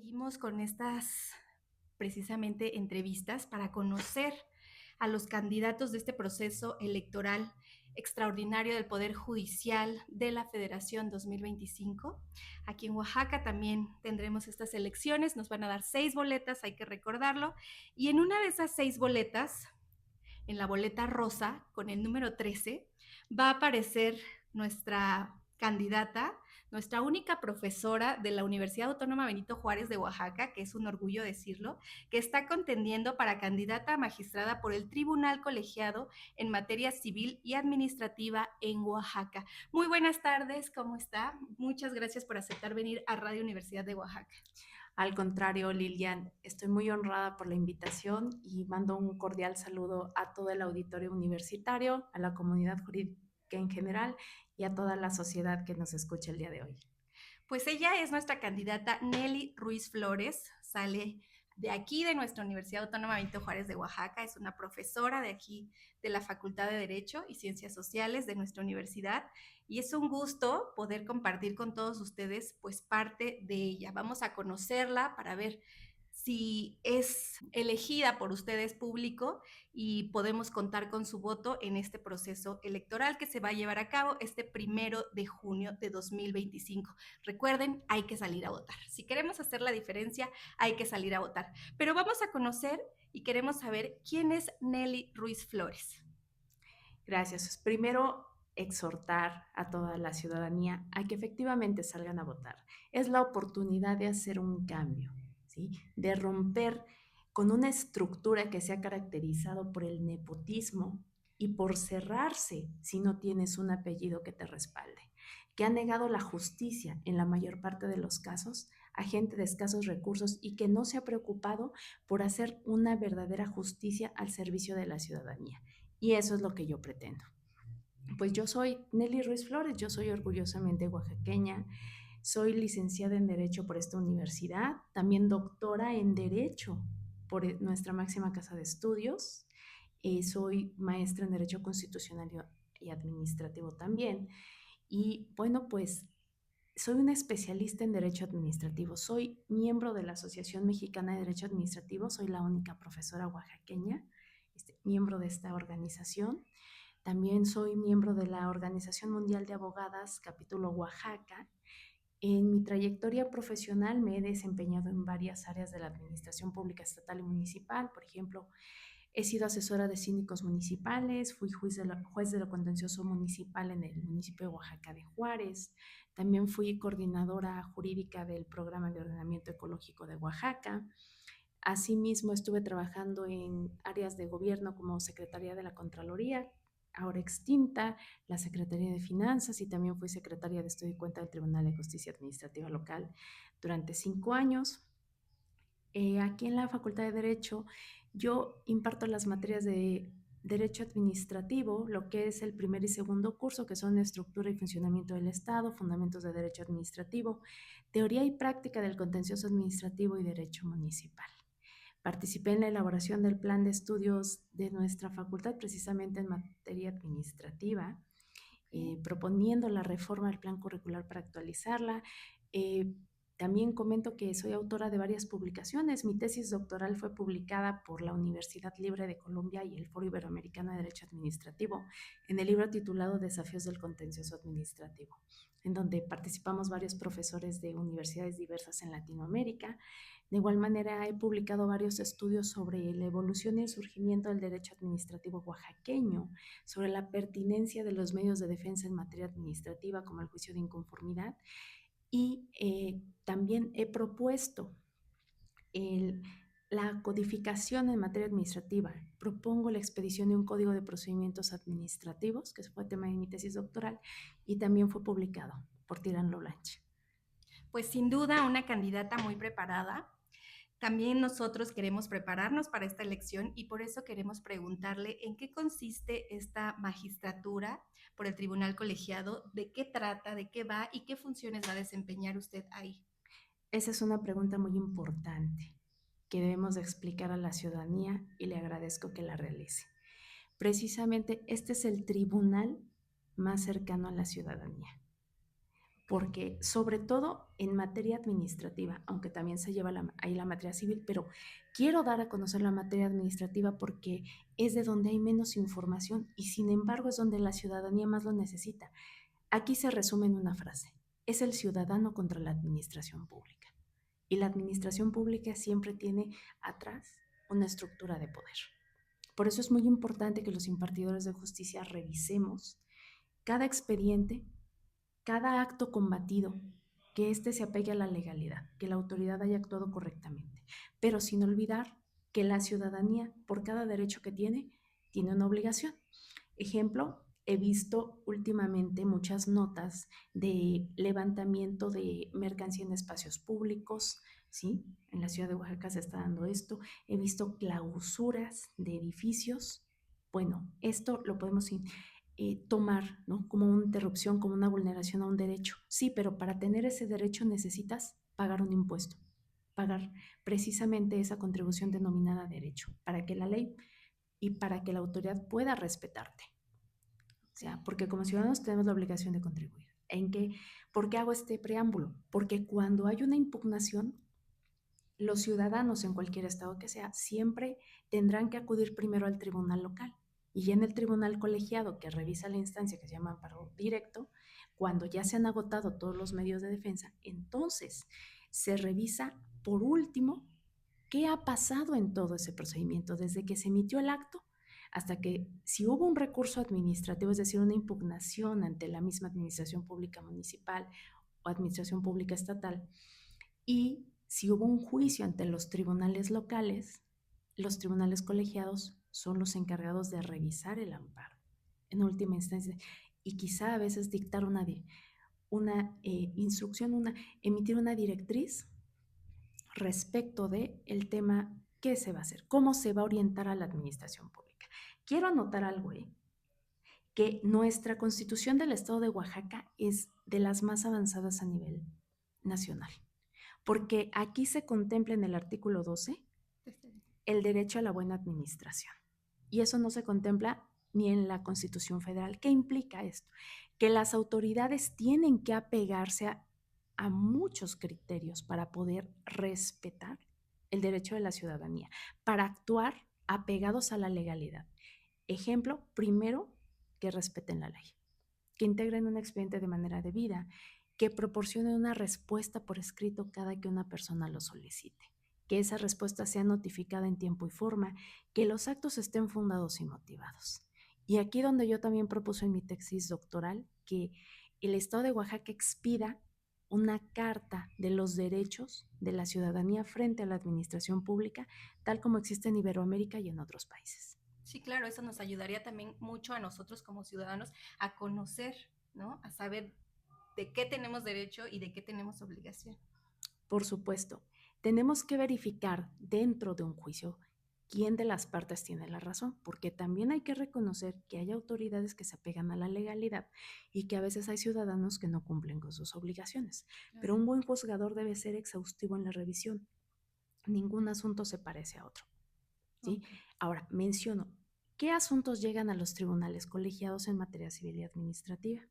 seguimos con estas precisamente entrevistas para conocer a los candidatos de este proceso electoral extraordinario del Poder Judicial de la Federación 2025. Aquí en Oaxaca también tendremos estas elecciones, nos van a dar 6 boletas, hay que recordarlo, y en una de esas 6 boletas, en la boleta rosa, con el número 13, va a aparecer nuestra candidata, nuestra única profesora de la Universidad Autónoma Benito Juárez de Oaxaca, que es un orgullo decirlo, que está contendiendo para candidata a magistrada por el Tribunal Colegiado en materia civil y administrativa en Oaxaca. Muy buenas tardes, ¿cómo está? Muchas gracias por aceptar venir a Radio Universidad de Oaxaca. Al contrario, Lilian, estoy muy honrada por la invitación y mando un cordial saludo a todo el auditorio universitario, a la comunidad jurídica en general y a toda la sociedad que nos escucha el día de hoy. Pues ella es nuestra candidata Nelly Ruiz Flores, sale de aquí, de nuestra Universidad Autónoma Benito Juárez de Oaxaca, es una profesora de aquí, de la Facultad de Derecho y Ciencias Sociales de nuestra universidad, y es un gusto poder compartir con todos ustedes, pues, parte de ella. Vamos a conocerla para ver si es elegida por ustedes público y podemos contar con su voto en este proceso electoral que se va a llevar a cabo este 1 de junio de 2025. Recuerden, hay que salir a votar. Si queremos hacer la diferencia, hay que salir a votar. Pero vamos a conocer y queremos saber quién es Nelly Ruiz Flores. Gracias. Primero, exhortar a toda la ciudadanía a que efectivamente salgan a votar. Es la oportunidad de hacer un cambio, ¿sí? De romper con una estructura que se ha caracterizado por el nepotismo y por cerrarse si no tienes un apellido que te respalde, que ha negado la justicia en la mayor parte de los casos a gente de escasos recursos y que no se ha preocupado por hacer una verdadera justicia al servicio de la ciudadanía. Y eso es lo que yo pretendo. Pues yo soy Nelly Ruiz Flores, yo soy orgullosamente oaxaqueña, soy licenciada en Derecho por esta universidad, también doctora en Derecho por nuestra máxima casa de estudios, soy maestra en Derecho Constitucional y Administrativo también. Y bueno, pues soy una especialista en Derecho Administrativo, soy miembro de la Asociación Mexicana de Derecho Administrativo, soy la única profesora oaxaqueña, miembro de esta organización. También soy miembro de la Organización Mundial de Abogadas, capítulo Oaxaca. En mi trayectoria profesional me he desempeñado en varias áreas de la administración pública estatal y municipal. Por ejemplo, he sido asesora de síndicos municipales, fui juez de lo contencioso municipal en el municipio de Oaxaca de Juárez. También fui coordinadora jurídica del Programa de Ordenamiento Ecológico de Oaxaca. Asimismo, estuve trabajando en áreas de gobierno como Secretaría de la Contraloría, ahora extinta, la Secretaría de Finanzas, y también fui secretaria de Estudio y Cuenta del Tribunal de Justicia Administrativa Local durante 5 años. Aquí en la Facultad de Derecho yo imparto las materias de Derecho Administrativo, lo que es el primer y segundo curso, que son Estructura y Funcionamiento del Estado, Fundamentos de Derecho Administrativo, Teoría y Práctica del Contencioso Administrativo y Derecho Municipal. Participé en la elaboración del plan de estudios de nuestra facultad, precisamente en materia administrativa, proponiendo la reforma del plan curricular para actualizarla. También comento que soy autora de varias publicaciones. Mi tesis doctoral fue publicada por la Universidad Libre de Colombia y el Foro Iberoamericano de Derecho Administrativo en el libro titulado Desafíos del Contencioso Administrativo, en donde participamos varios profesores de universidades diversas en Latinoamérica. De igual manera, he publicado varios estudios sobre la evolución y el surgimiento del derecho administrativo oaxaqueño, sobre la pertinencia de los medios de defensa en materia administrativa, como el juicio de inconformidad, y también he propuesto la codificación en materia administrativa. Propongo la expedición de un código de procedimientos administrativos, que fue tema de mi tesis doctoral, y también fue publicado por Tirán Blanche. Pues sin duda una candidata muy preparada. También nosotros queremos prepararnos para esta elección y por eso queremos preguntarle en qué consiste esta magistratura por el Tribunal Colegiado, de qué trata, de qué va y qué funciones va a desempeñar usted ahí. Esa es una pregunta muy importante que debemos de explicar a la ciudadanía y le agradezco que la realice. Precisamente este es el tribunal más cercano a la ciudadanía. porque sobre todo en materia administrativa, aunque también se lleva ahí la materia civil, pero quiero dar a conocer la materia administrativa porque es de donde hay menos información y sin embargo es donde la ciudadanía más lo necesita. Aquí se resume en una frase: es el ciudadano contra la administración pública. Y la administración pública siempre tiene atrás una estructura de poder. Por eso es muy importante que los impartidores de justicia revisemos cada expediente, cada acto combatido, que éste se apegue a la legalidad, que la autoridad haya actuado correctamente, pero sin olvidar que la ciudadanía, por cada derecho que tiene una obligación. Ejemplo, he visto últimamente muchas notas de levantamiento de mercancía en espacios públicos, ¿sí? En la ciudad de Oaxaca se está dando esto. He visto clausuras de edificios. Bueno, esto lo podemos tomar, ¿no? Como una interrupción, como una vulneración a un derecho. Sí, pero para tener ese derecho necesitas pagar un impuesto, pagar precisamente esa contribución denominada derecho, para que la ley y para que la autoridad pueda respetarte. O sea, porque como ciudadanos tenemos la obligación de contribuir. ¿Por qué hago este preámbulo? Porque cuando hay una impugnación, los ciudadanos en cualquier estado que sea siempre tendrán que acudir primero al tribunal local. Y ya en el tribunal colegiado que revisa la instancia que se llama amparo directo, cuando ya se han agotado todos los medios de defensa, entonces se revisa por último qué ha pasado en todo ese procedimiento, desde que se emitió el acto hasta que, si hubo un recurso administrativo, es decir, una impugnación ante la misma administración pública municipal o administración pública estatal, y si hubo un juicio ante los tribunales locales, los tribunales colegiados son los encargados de revisar el amparo en última instancia y quizá a veces dictar una instrucción, emitir una directriz respecto de el tema qué se va a hacer, cómo se va a orientar a la administración pública. Quiero anotar algo, que nuestra Constitución del Estado de Oaxaca es de las más avanzadas a nivel nacional, porque aquí se contempla en el artículo 12 el derecho a la buena administración. Y eso no se contempla ni en la Constitución Federal. ¿Qué implica esto? Que las autoridades tienen que apegarse a muchos criterios para poder respetar el derecho de la ciudadanía, para actuar apegados a la legalidad. Ejemplo, primero, que respeten la ley, que integren un expediente de manera debida, que proporcionen una respuesta por escrito cada que una persona lo solicite, que esa respuesta sea notificada en tiempo y forma, que los actos estén fundados y motivados. Y aquí donde yo también propuse en mi tesis doctoral que el Estado de Oaxaca expida una carta de los derechos de la ciudadanía frente a la administración pública, tal como existe en Iberoamérica y en otros países. Sí, claro, eso nos ayudaría también mucho a nosotros como ciudadanos a conocer, ¿no? A saber de qué tenemos derecho y de qué tenemos obligación. Por supuesto, tenemos que verificar dentro de un juicio quién de las partes tiene la razón, porque también hay que reconocer que hay autoridades que se apegan a la legalidad y que a veces hay ciudadanos que no cumplen con sus obligaciones. Pero un buen juzgador debe ser exhaustivo en la revisión. Ningún asunto se parece a otro, ¿sí? Okay. Ahora, menciono, ¿qué asuntos llegan a los tribunales colegiados en materia civil y administrativa?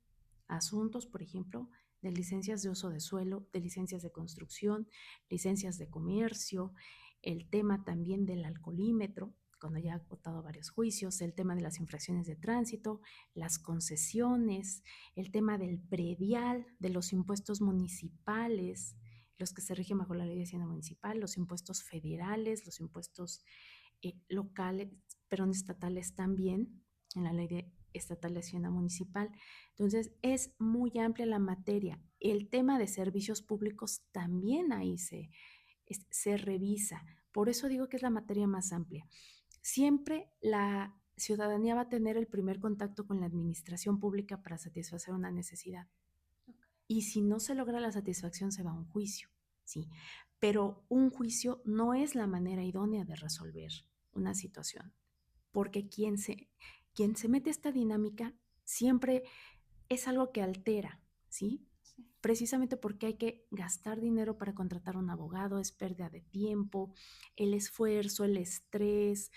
Asuntos, por ejemplo, de licencias de uso de suelo, de licencias de construcción, licencias de comercio, el tema también del alcoholímetro, cuando ya ha agotado varios juicios, el tema de las infracciones de tránsito, las concesiones, el tema del predial, de los impuestos municipales, los que se rigen bajo la ley de hacienda municipal, los impuestos federales, los impuestos locales, pero estatales también, en la ley estatal de hacienda municipal. Entonces, es muy amplia la materia. El tema de servicios públicos también ahí se revisa. Por eso digo que es la materia más amplia. Siempre la ciudadanía va a tener el primer contacto con la administración pública para satisfacer una necesidad. Y si no se logra la satisfacción, se va a un juicio, ¿sí? Pero un juicio no es la manera idónea de resolver una situación, porque quien se mete a esta dinámica siempre es algo que altera, ¿sí? Sí. Precisamente porque hay que gastar dinero para contratar un abogado, es pérdida de tiempo, el esfuerzo, el estrés,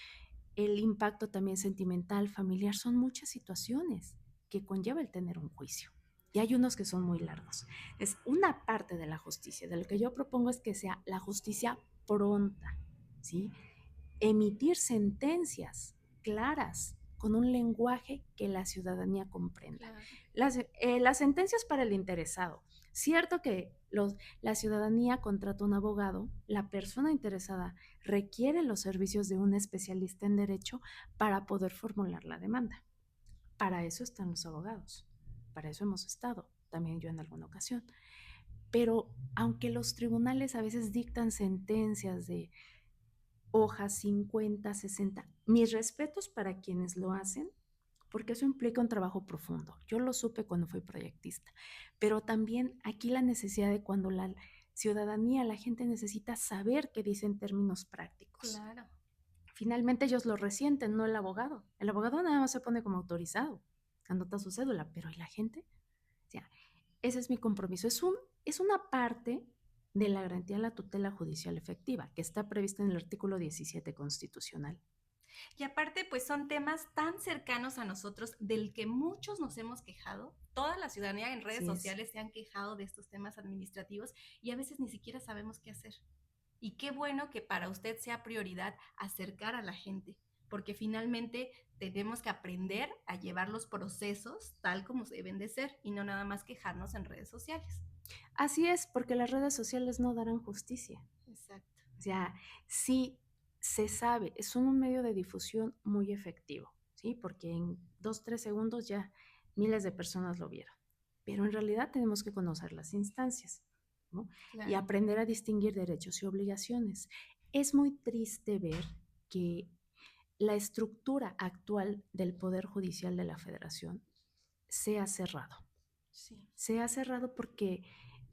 el impacto también sentimental, familiar, son muchas situaciones que conlleva el tener un juicio. y hay unos que son muy largos. Es una parte de la justicia. De lo que yo propongo es que sea la justicia pronta, ¿sí? Emitir sentencias claras con un lenguaje que la ciudadanía comprenda. Claro. Las sentencias para el interesado. Cierto que la ciudadanía contrata un abogado, la persona interesada requiere los servicios de un especialista en derecho para poder formular la demanda. Para eso están los abogados, para eso hemos estado, también yo en alguna ocasión. Pero aunque los tribunales a veces dictan sentencias de hojas 50, 60, mis respetos para quienes lo hacen, porque eso implica un trabajo profundo. Yo lo supe cuando fui proyectista, pero también aquí la necesidad de cuando la ciudadanía, la gente necesita saber qué dicen términos prácticos. Claro. Finalmente ellos lo resienten, no el abogado. El abogado nada más se pone como autorizado, anota su cédula, pero ¿y la gente? O sea, ese es mi compromiso. Es una parte de la garantía de la tutela judicial efectiva, que está prevista en el artículo 17 constitucional. Y aparte, pues son temas tan cercanos a nosotros del que muchos nos hemos quejado. Toda la ciudadanía en redes sociales se han quejado de estos temas administrativos y a veces ni siquiera sabemos qué hacer. Y qué bueno que para usted sea prioridad acercar a la gente, porque finalmente tenemos que aprender a llevar los procesos tal como deben de ser y no nada más quejarnos en redes sociales. Así es, porque las redes sociales no darán justicia. Exacto. O sea, sí se sabe, es un medio de difusión muy efectivo, ¿sí? Porque en 2, 3 segundos ya miles de personas lo vieron. Pero en realidad tenemos que conocer las instancias, ¿no? Claro. Y aprender a distinguir derechos y obligaciones. Es muy triste ver que la estructura actual del Poder Judicial de la Federación se ha cerrado. Sí. Se ha cerrado porque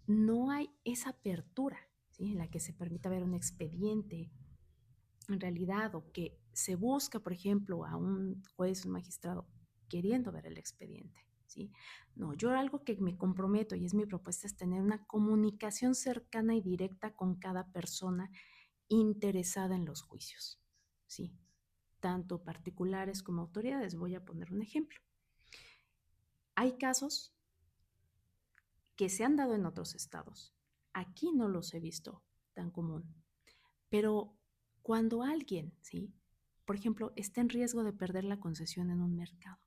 no hay esa apertura, ¿sí? En la que se permita ver un expediente en realidad o que se busca, por ejemplo, a un juez, un magistrado queriendo ver el expediente, ¿sí? No, yo algo que me comprometo y es mi propuesta es tener una comunicación cercana y directa con cada persona interesada en los juicios, ¿sí? Tanto particulares como autoridades. Voy a poner un ejemplo. Hay casos que se han dado en otros estados. Aquí no los he visto tan común. Pero cuando alguien, ¿sí? Por ejemplo, está en riesgo de perder la concesión en un mercado.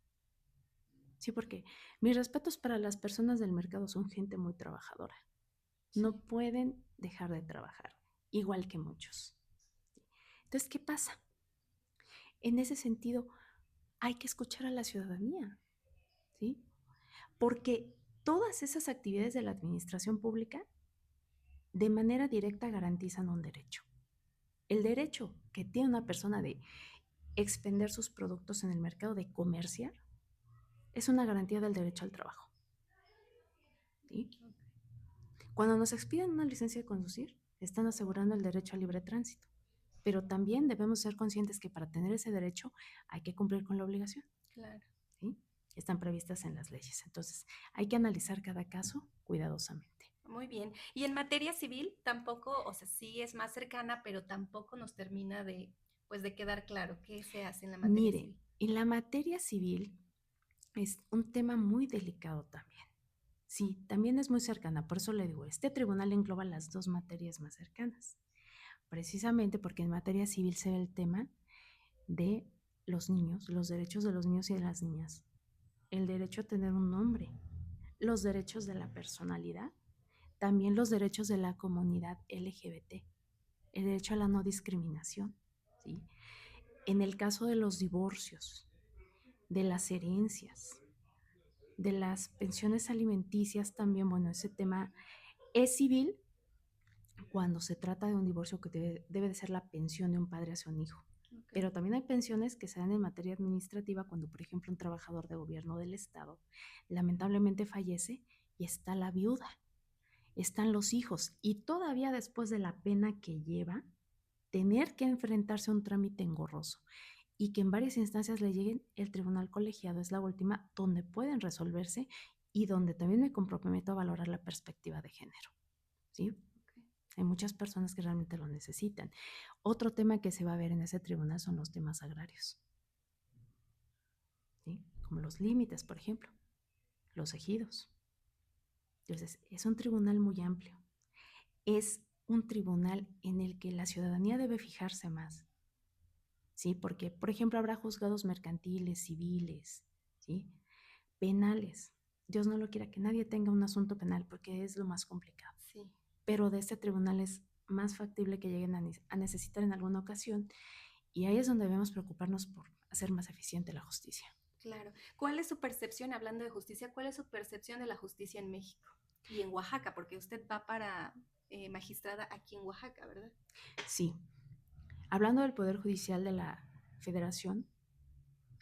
Sí, porque mis respetos para las personas del mercado son gente muy trabajadora. No pueden dejar de trabajar, igual que muchos. Entonces, ¿qué pasa? En ese sentido, hay que escuchar a la ciudadanía, ¿sí? Porque todas esas actividades de la administración pública de manera directa garantizan un derecho. El derecho que tiene una persona de expender sus productos en el mercado, de comerciar, es una garantía del derecho al trabajo. ¿Sí? Cuando nos expiden una licencia de conducir, están asegurando el derecho al libre tránsito. Pero también debemos ser conscientes que para tener ese derecho hay que cumplir con la obligación. Claro. ¿Sí? Están previstas en las leyes. Entonces, hay que analizar cada caso cuidadosamente. Muy bien. Y en materia civil tampoco, o sea, sí es más cercana, pero tampoco nos termina de, pues, de quedar claro qué se hace en la materia Mire, civil. en la materia civil es un tema muy delicado también. Sí, también es muy cercana, por eso le digo, este tribunal engloba las dos materias más cercanas, precisamente porque en materia civil se ve el tema de los niños, los derechos de los niños y de las niñas, el derecho a tener un nombre, los derechos de la personalidad, también los derechos de la comunidad LGBT, el derecho a la no discriminación, ¿sí? En el caso de los divorcios, de las herencias, de las pensiones alimenticias también, bueno, ese tema es civil cuando se trata de un divorcio que debe de ser la pensión de un padre hacia un hijo. Okay. Pero también hay pensiones que se dan en materia administrativa cuando, por ejemplo, un trabajador de gobierno del Estado lamentablemente fallece y está la viuda, están los hijos y todavía después de la pena que lleva, tener que enfrentarse a un trámite engorroso y que en varias instancias le lleguen, el tribunal colegiado es la última donde pueden resolverse y donde también me comprometo a valorar la perspectiva de género, ¿sí? Okay. Hay muchas personas que realmente lo necesitan. Otro tema que se va a ver en ese tribunal son los temas agrarios, ¿sí? Como los límites, por ejemplo, los ejidos. Entonces, es un tribunal muy amplio. Es un tribunal en el que la ciudadanía debe fijarse más, ¿sí? Porque, por ejemplo, habrá juzgados mercantiles, civiles, ¿sí? Penales. Dios no lo quiera que nadie tenga un asunto penal porque es lo más complicado. Sí, Pero de este tribunal es más factible que lleguen a necesitar en alguna ocasión y ahí es donde debemos preocuparnos por hacer más eficiente la justicia. claro. ¿Cuál es su percepción, hablando de justicia, cuál es su percepción de la justicia en México y en Oaxaca? Porque usted va para magistrada aquí en Oaxaca, ¿verdad? Sí, hablando del Poder Judicial de la Federación,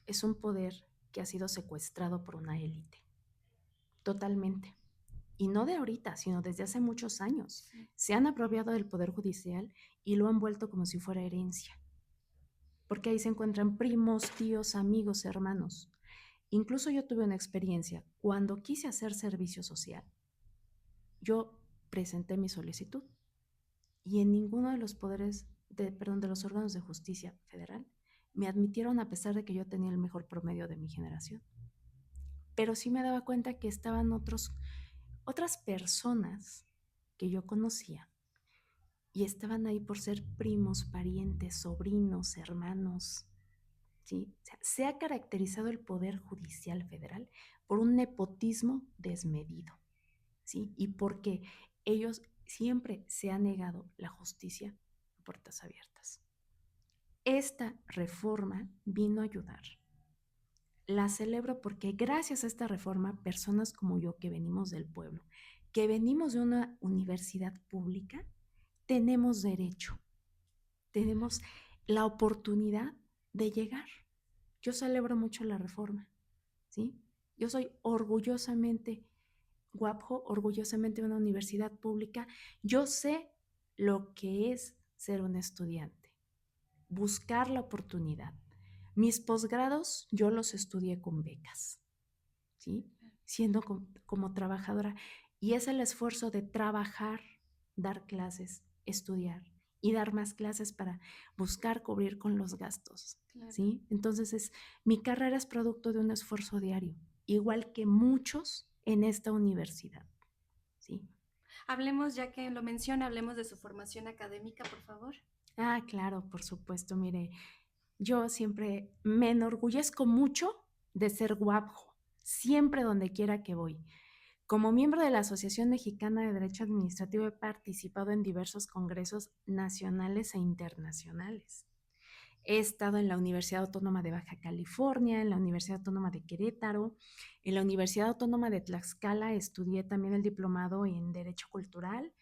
es un poder que ha sido secuestrado por una élite, totalmente. Y no de ahorita, sino desde hace muchos años. Sí, Se han apropiado del Poder Judicial y lo han vuelto como si fuera herencia, porque ahí se encuentran primos, tíos, amigos, hermanos. Incluso yo tuve una experiencia cuando quise hacer servicio social. Yo presenté mi solicitud y en ninguno de los de los órganos de justicia federal me admitieron a pesar de que yo tenía el mejor promedio de mi generación. Pero sí me daba cuenta que estaban otras personas que yo conocía y estaban ahí por ser primos, parientes, sobrinos, hermanos, ¿sí? O sea, se ha caracterizado el Poder Judicial Federal por un nepotismo desmedido, ¿sí? Y porque ellos siempre se ha negado la justicia a puertas abiertas. Esta reforma vino a ayudar. La celebro porque gracias a esta reforma, personas como yo que venimos del pueblo, que venimos de una universidad pública, tenemos derecho, tenemos la oportunidad de llegar. Yo celebro mucho la reforma, ¿sí? Yo soy orgullosamente Guapjo, orgullosamente una universidad pública. Yo sé lo que es ser un estudiante, buscar la oportunidad. Mis posgrados yo los estudié con becas, ¿sí? Siendo como trabajadora. Y es el esfuerzo de trabajar, dar clases, estudiar y dar más clases para buscar cubrir con los gastos, claro. ¿sí? Entonces, mi carrera es producto de un esfuerzo diario, igual que muchos en esta universidad, ¿sí? Hablemos, ya que lo menciona, hablemos de su formación académica, por favor. Ah, claro, por supuesto. Mire, yo siempre me enorgullezco mucho de ser guapo, siempre donde quiera que voy. Como miembro de la Asociación Mexicana de Derecho Administrativo he participado en diversos congresos nacionales e internacionales. He estado en la Universidad Autónoma de Baja California, en la Universidad Autónoma de Querétaro, en la Universidad Autónoma de Tlaxcala estudié también el diplomado en Derecho Cultural.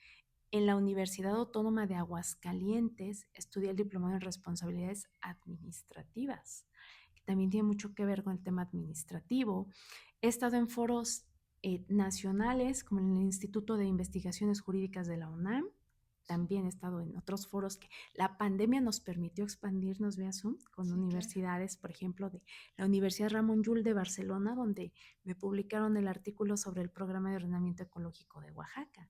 En la Universidad Autónoma de Aguascalientes estudié el diplomado en responsabilidades administrativas, que también tiene mucho que ver con el tema administrativo. He estado en foros nacionales, como en el Instituto de Investigaciones Jurídicas de la UNAM. También he estado en otros foros que la pandemia nos permitió expandirnos vía Zoom con Sí, claro. universidades, por ejemplo, de la Universidad Ramón Llull de Barcelona, donde me publicaron el artículo sobre el programa de ordenamiento ecológico de Oaxaca,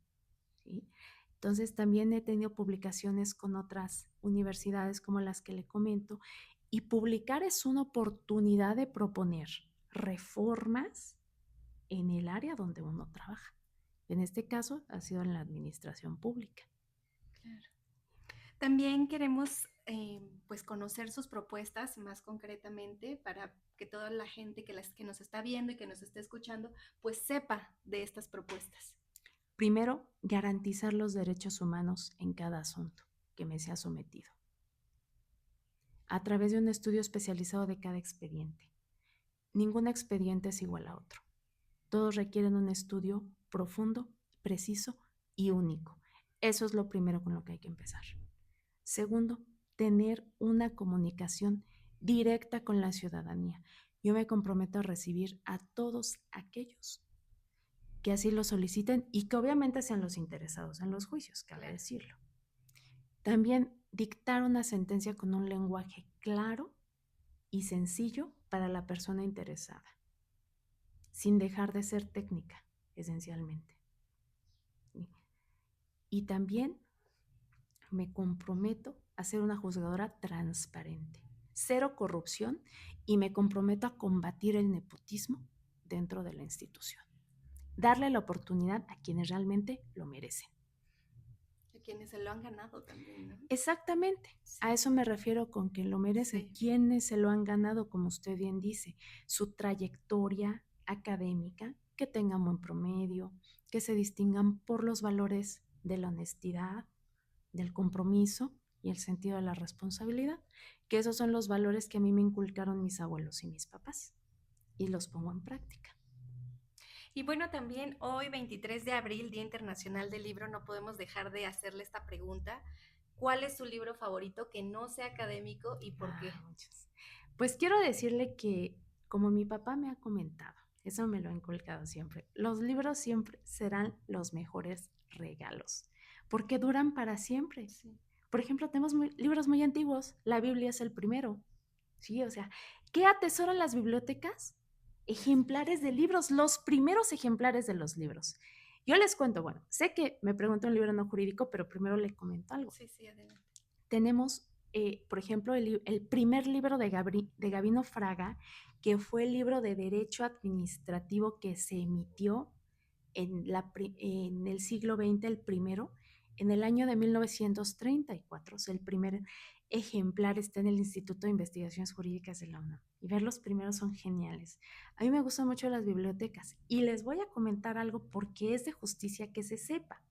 ¿sí? Entonces también he tenido publicaciones con otras universidades como las que le comento y publicar es una oportunidad de proponer reformas en el área donde uno trabaja. En este caso ha sido en la administración pública. Claro. También queremos pues conocer sus propuestas más concretamente para que toda la gente que nos está viendo y que nos esté escuchando pues sepa de estas propuestas. Primero, garantizar los derechos humanos en cada asunto que me sea sometido, a través de un estudio especializado de cada expediente. Ningún expediente es igual a otro. Todos requieren un estudio profundo, preciso y único. Eso es lo primero con lo que hay que empezar. Segundo, tener una comunicación directa con la ciudadanía. Yo me comprometo a recibir a todos aquellos que así lo soliciten y que obviamente sean los interesados en los juicios, cabe decirlo. También dictar una sentencia con un lenguaje claro y sencillo para la persona interesada, sin dejar de ser técnica, esencialmente. Y también me comprometo a ser una juzgadora transparente, cero corrupción y me comprometo a combatir el nepotismo dentro de la institución. darle la oportunidad a quienes realmente lo merecen. A quienes se lo han ganado también, ¿no? Exactamente, Sí, a eso me refiero con que lo merecen. sí. Quienes se lo han ganado, como usted bien dice, su trayectoria académica, que tengan buen promedio, que se distingan por los valores de la honestidad, del compromiso y el sentido de la responsabilidad, que esos son los valores que a mí me inculcaron mis abuelos y mis papás, y los pongo en práctica. Y bueno, también hoy, 23 de abril, Día Internacional del Libro, no podemos dejar de hacerle esta pregunta. ¿Cuál es su libro favorito que no sea académico y por qué? Muchos. Pues quiero decirle que, como mi papá me ha comentado, eso me lo ha inculcado siempre, los libros siempre serán los mejores regalos, porque duran para siempre. Sí. Por ejemplo, tenemos libros muy antiguos, la Biblia es el primero, ¿sí? O sea, ¿qué atesoran las bibliotecas? Ejemplares de libros, los primeros ejemplares de los libros. Yo les cuento, bueno, sé que me preguntó un libro no jurídico, pero primero le comento algo. Sí, sí, adelante. Tenemos, por ejemplo, el primer libro de Gabino Fraga, que fue el libro de Derecho Administrativo que se emitió en el siglo XX, el primero, en el año de 1934. O sea, el primer ejemplar está en el Instituto de Investigaciones Jurídicas de la UNAM. Y ver los primeros son geniales. A mí me gustan mucho las bibliotecas y les voy a comentar algo porque es de justicia que se sepa.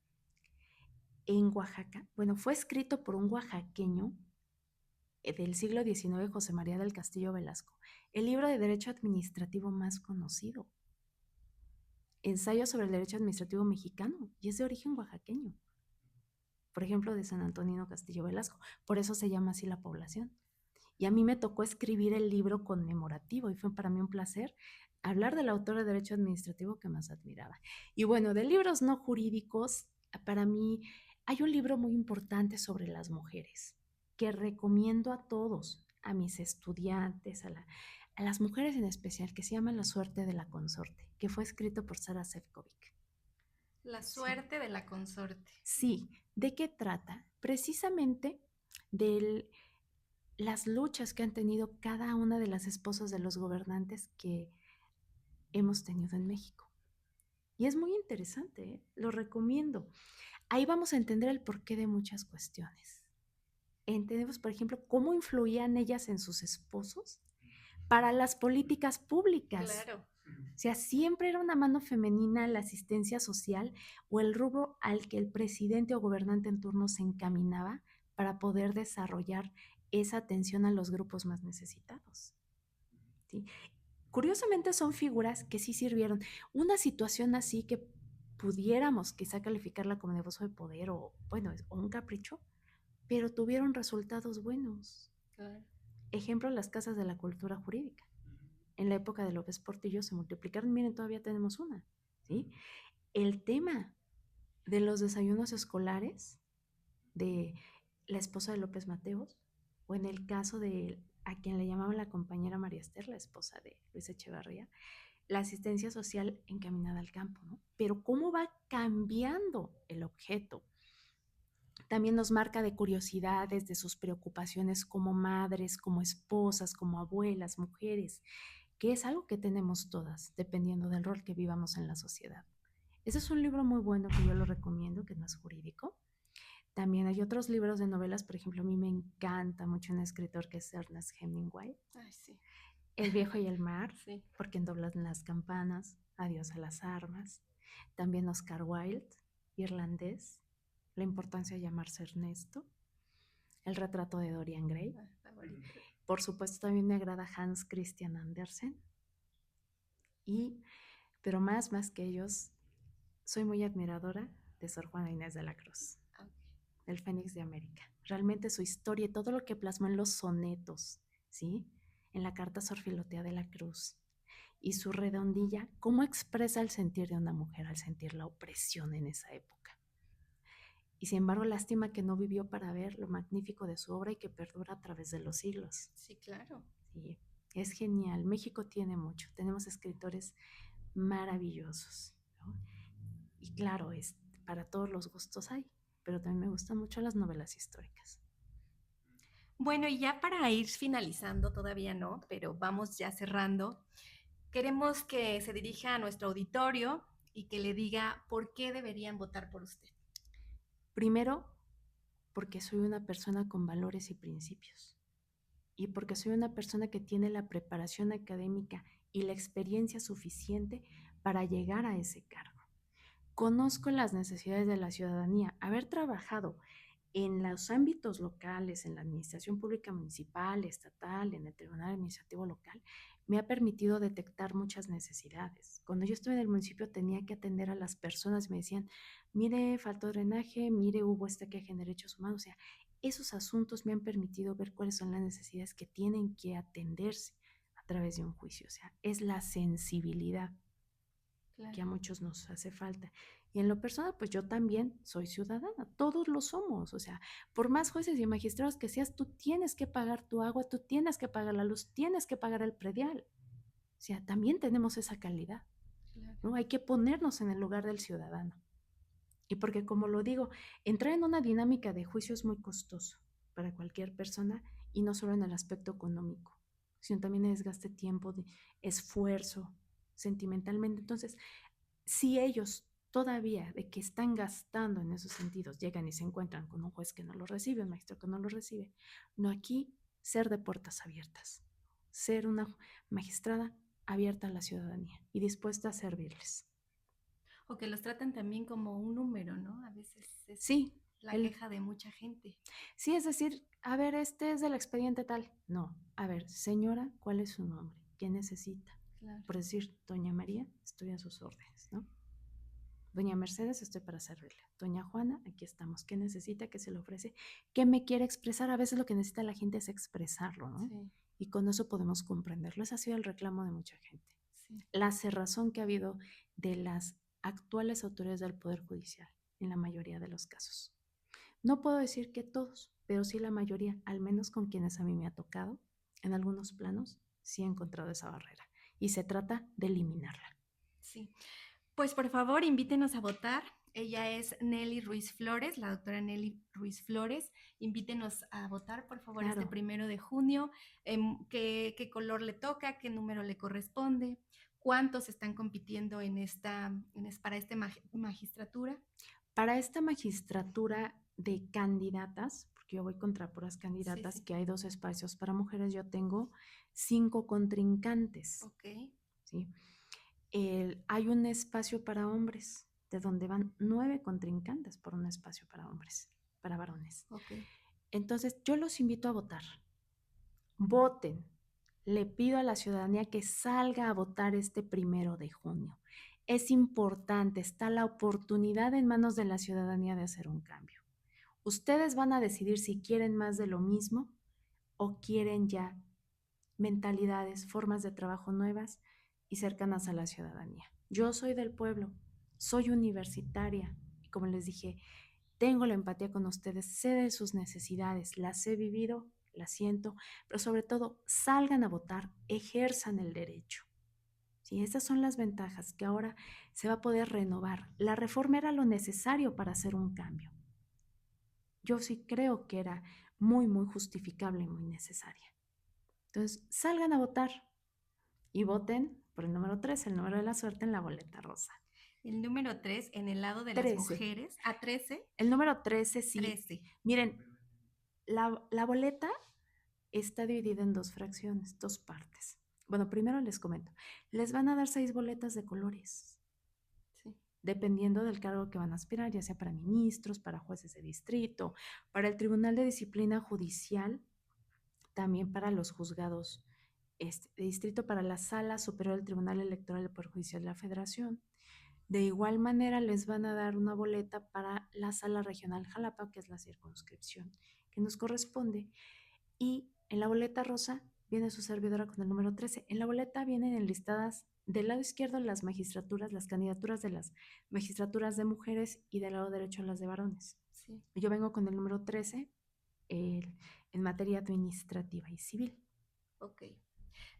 En Oaxaca, bueno, fue escrito por un oaxaqueño del siglo XIX, José María del Castillo Velasco, el libro de derecho administrativo más conocido, Ensayo sobre el derecho administrativo mexicano, y es de origen oaxaqueño, por ejemplo, de San Antonino Castillo Velasco, por eso se llama así la población. Y a mí me tocó escribir el libro conmemorativo y fue para mí un placer hablar del autor de derecho administrativo que más admiraba. Y bueno, de libros no jurídicos, para mí hay un libro muy importante sobre las mujeres que recomiendo a todos, a mis estudiantes, a las mujeres en especial, que se llama La suerte de la consorte, que fue escrito por Sara Sefcovic. La Sí. suerte de la consorte. Sí, ¿de qué trata? Precisamente de las luchas que han tenido cada una de las esposas de los gobernantes que hemos tenido en México. Y es muy interesante, ¿eh? Lo recomiendo. Ahí vamos a entender el porqué de muchas cuestiones. Entendemos, por ejemplo, cómo influían ellas en sus esposos para las políticas públicas. Claro. O sea, siempre era una mano femenina la asistencia social o el rubro al que el presidente o gobernante en turno se encaminaba para poder desarrollar esa atención a los grupos más necesitados. ¿Sí? Curiosamente son figuras que sí sirvieron. Una situación así que pudiéramos quizá calificarla como de abuso de poder o, bueno, o un capricho, pero tuvieron resultados buenos. Claro. Ejemplo, las casas de la cultura jurídica. En la época de López Portillo se multiplicaron, miren, todavía tenemos una, ¿sí? El tema de los desayunos escolares de la esposa de López Mateos, o en el caso de a quien le llamaban la compañera María Esther, la esposa de Luis Echevarría, la asistencia social encaminada al campo, ¿no? Pero cómo va cambiando el objeto. También nos marca de curiosidades, de sus preocupaciones como madres, como esposas, como abuelas, mujeres, que es algo que tenemos todas, dependiendo del rol que vivamos en la sociedad. Ese es un libro muy bueno que yo lo recomiendo, que no es jurídico. También hay otros libros de novelas, por ejemplo, a mí me encanta mucho un escritor que es Ernest Hemingway, Ay, sí. El viejo y el mar, Sí. Por quien doblan las campanas, Adiós a las armas. También Oscar Wilde, Irlandés, La importancia de llamarse Ernesto, El retrato de Dorian Gray. Ah, favorito. Por supuesto, también me agrada Hans Christian Andersen. Pero más que ellos, soy muy admiradora de Sor Juana Inés de la Cruz, Ah, ok. del Fénix de América. Realmente su historia y todo lo que plasmó en los sonetos, ¿sí? En la carta Sor Filotea de la Cruz. Y su redondilla, cómo expresa el sentir de una mujer al sentir la opresión en esa época. Y sin embargo, lástima que no vivió para ver lo magnífico de su obra y que perdura a través de los siglos. Sí, claro. Sí, es genial. México tiene mucho. Tenemos escritores maravillosos, ¿no? Y claro, para todos los gustos hay, pero también me gustan mucho las novelas históricas. Bueno, y ya para ir finalizando, todavía no, pero vamos ya cerrando. Queremos que se dirija a nuestro auditorio y que le diga por qué deberían votar por usted? Primero, porque soy una persona con valores y principios. Y porque soy una persona que tiene la preparación académica y la experiencia suficiente para llegar a ese cargo. Conozco las necesidades de la ciudadanía. Haber trabajado en los ámbitos locales, en la administración pública municipal, estatal, en el tribunal administrativo local, me ha permitido detectar muchas necesidades. Cuando yo estuve en el municipio tenía que atender a las personas y me decían, mire, faltó drenaje, mire, hubo esta queja en derechos humanos. O sea, esos asuntos me han permitido ver cuáles son las necesidades que tienen que atenderse a través de un juicio. O sea, es la sensibilidad Claro. que a muchos nos hace falta. Y en lo personal, pues yo también soy ciudadana, todos lo somos. O sea, por más jueces y magistrados que seas, tú tienes que pagar tu agua, tú tienes que pagar la luz, tienes que pagar el predial. O sea, también tenemos esa calidad, Claro. ¿no? Hay que ponernos en el lugar del ciudadano. Y porque, como lo digo, entrar en una dinámica de juicio es muy costoso para cualquier persona y no solo en el aspecto económico, sino también desgaste tiempo, de esfuerzo, sentimentalmente. Entonces, si ellos todavía de que están gastando en esos sentidos llegan y se encuentran con un juez que no lo recibe, un maestro que no lo recibe, no, aquí ser de puertas abiertas, ser una magistrada abierta a la ciudadanía y dispuesta a servirles. O que los tratan también como un número, ¿no? A veces es Sí, la queja de mucha gente. sí, es decir, a ver, este es del expediente tal. No, a ver, señora, ¿cuál es su nombre? ¿Qué necesita? Claro. Por decir, doña María, estoy a sus órdenes, ¿no? Doña Mercedes, estoy para servirle. Doña Juana, aquí estamos. ¿Qué necesita? ¿Qué se le ofrece? ¿Qué me quiere expresar? A veces lo que necesita la gente es expresarlo, ¿no? Sí, Y con eso podemos comprenderlo. Ese ha sido el reclamo de mucha gente. sí. La cerrazón que ha habido de las actuales autoridades del Poder Judicial en la mayoría de los casos. No puedo decir que todos, pero sí la mayoría, al menos con quienes a mí me ha tocado, en algunos planos, sí he encontrado esa barrera. Y se trata de eliminarla. Sí. Pues por favor, invítenos a votar. Ella es Nelly Ruiz Flores, la doctora Nelly Ruiz Flores. Invítenos a votar, por favor, este Claro. 1 de junio. ¿Qué color le toca? ¿Qué número le corresponde? ¿Cuántos están compitiendo para esta magistratura? Para esta magistratura de candidatas, porque yo voy contra puras Sí, candidatas, sí. que hay 2 espacios para mujeres, yo tengo 5 contrincantes, Ok, ¿sí? Hay un espacio para hombres, de donde van 9 contrincantes por un espacio para hombres, para varones. ok. Entonces, yo los invito a votar. Voten. Le pido a la ciudadanía que salga a votar este 1 de junio. Es importante, está la oportunidad en manos de la ciudadanía de hacer un cambio. Ustedes van a decidir si quieren más de lo mismo o quieren ya mentalidades, formas de trabajo nuevas y cercanas a la ciudadanía. Yo soy del pueblo, soy universitaria y como les dije, tengo la empatía con ustedes, sé de sus necesidades, las he vivido, las siento, pero sobre todo salgan a votar, ejerzan el derecho. Sí, esas son las ventajas que ahora se va a poder renovar. La reforma era lo necesario para hacer un cambio. Yo sí creo que era muy, muy justificable y muy necesaria. Entonces, salgan a votar y voten por el número 3, el número de la suerte en la boleta rosa. El número 3 en el lado de las 13. mujeres. ¿A 13? El número 13, sí. 13. Miren, la boleta está dividida en 2 fracciones, 2 partes. Bueno, primero les comento. Les van a dar 6 boletas de colores, Sí. dependiendo del cargo que van a aspirar, ya sea para ministros, para jueces de distrito, para el Tribunal de Disciplina Judicial, también para los juzgados de distrito, para la Sala Superior del Tribunal Electoral del Poder Judicial de la Federación. De igual manera les van a dar una boleta para la Sala Regional Jalapa, que es la circunscripción que nos corresponde. Y en la boleta rosa viene su servidora con el número 13. En la boleta vienen enlistadas del lado izquierdo las magistraturas, las candidaturas de las magistraturas de mujeres y del lado derecho las de varones. Sí. Yo vengo con el número 13 en materia administrativa y civil. Ok.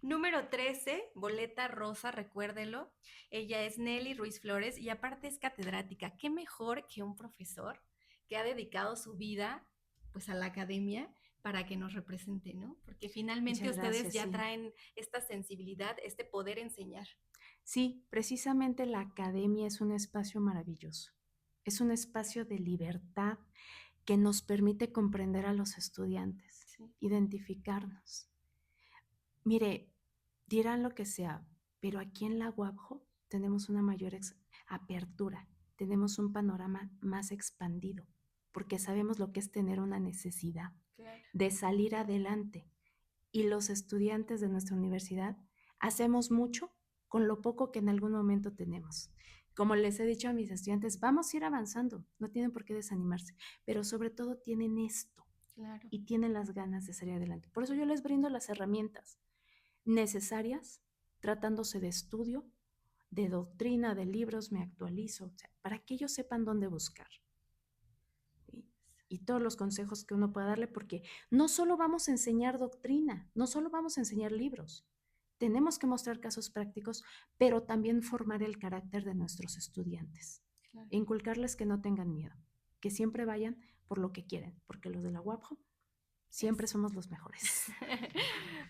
Número 13, boleta rosa, recuérdelo. Ella es Nelly Ruiz Flores y aparte es catedrática. ¿Qué mejor que un profesor que ha dedicado su vida pues a la academia para que nos represente, ¿no? Porque finalmente Muchas ustedes gracias, ya sí. traen esta sensibilidad, este poder enseñar. Sí, precisamente la academia es un espacio maravilloso. Es un espacio de libertad que nos permite comprender a los estudiantes, Sí, identificarnos. Mire, dirán lo que sea, pero aquí en la UABJO tenemos una mayor apertura, tenemos un panorama más expandido, porque sabemos lo que es tener una necesidad claro. de salir adelante. Y los estudiantes de nuestra universidad hacemos mucho con lo poco que en algún momento tenemos. Como les he dicho a mis estudiantes, vamos a ir avanzando, no tienen por qué desanimarse, pero sobre todo tienen esto Claro. y tienen las ganas de salir adelante. Por eso yo les brindo las herramientas necesarias, tratándose de estudio, de doctrina, de libros, me actualizo, o sea, para que ellos sepan dónde buscar. ¿Sí? Y todos los consejos que uno pueda darle, porque no solo vamos a enseñar doctrina, no solo vamos a enseñar libros, tenemos que mostrar casos prácticos, pero también formar el carácter de nuestros estudiantes, Claro. e inculcarles que no tengan miedo, que siempre vayan por lo que quieren, porque los de la UAPJO siempre Eso. somos los mejores.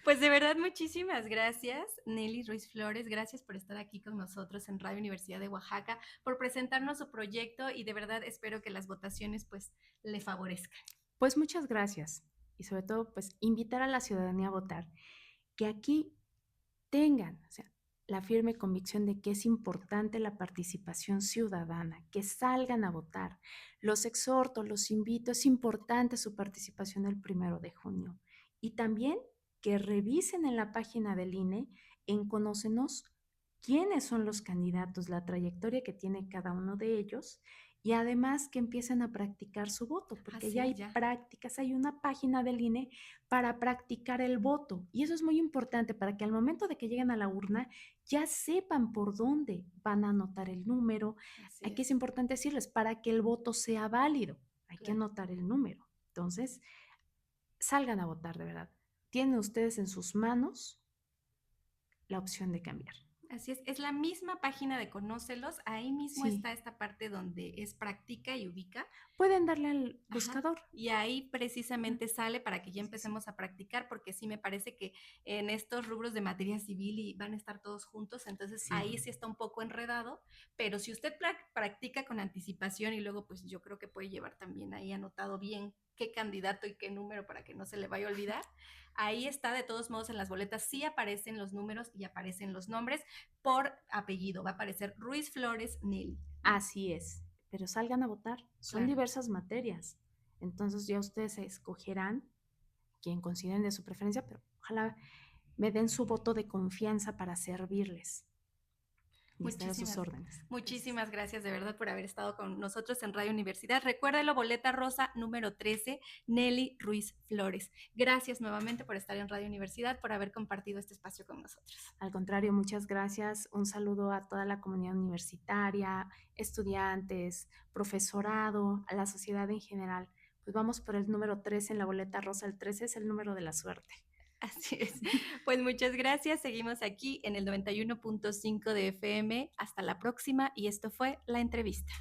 Pues de verdad, muchísimas gracias, Nelly Ruiz Flores. Gracias por estar aquí con nosotros en Radio Universidad de Oaxaca, por presentarnos su proyecto y de verdad espero que las votaciones pues le favorezcan. Pues muchas gracias y sobre todo pues invitar a la ciudadanía a votar, que aquí tengan, o sea, la firme convicción de que es importante la participación ciudadana, que salgan a votar. Los exhorto, los invito, es importante su participación el 1 de junio. Y también que revisen en la página del INE en Conócenos quiénes son los candidatos, la trayectoria que tiene cada uno de ellos y además que empiecen a practicar su voto, porque ya Así, hay ya. prácticas, hay una página del INE para practicar el voto. Y eso es muy importante para que al momento de que lleguen a la urna ya sepan por dónde van a anotar el número. Así Aquí es es. importante decirles, para que el voto sea válido, hay que Claro. anotar el número. Entonces, salgan a votar de verdad. Tienen ustedes en sus manos la opción de cambiar. Así es la misma página de Conócelos, ahí mismo Sí, está esta parte donde es practica y ubica. pueden darle al Ajá. buscador. Y ahí Ah, precisamente sale para que ya sí, sí. empecemos a practicar, porque sí me parece que en estos rubros de materia civil y van a estar todos juntos, entonces Sí, ahí sí está un poco enredado, pero si usted practica con anticipación y luego pues yo creo que puede llevar también ahí anotado bien qué candidato y qué número para que no se le vaya a olvidar. Ahí está, de todos modos en las boletas sí aparecen los números y aparecen los nombres por apellido, va a aparecer Ruiz Flores Nelly. así es. Pero salgan a votar. Son Claro. diversas materias. Entonces ya ustedes escogerán quien consideren de su preferencia, pero ojalá me den su voto de confianza para servirles y estar a sus Muchísimas, órdenes. Gracias. muchísimas gracias de verdad por haber estado con nosotros en Radio Universidad. Recuérdelo, boleta rosa número 13, Nelly Ruiz Flores. Gracias nuevamente por estar en Radio Universidad, por haber compartido este espacio con nosotros. Al contrario, muchas gracias. Un saludo a toda la comunidad universitaria, estudiantes, profesorado, a la sociedad en general. Pues vamos por el número 13 en la boleta rosa. El 13 es el número de la suerte. Así es. Pues muchas gracias. Seguimos aquí en el 91.5 de FM. Hasta la próxima y esto fue La Entrevista.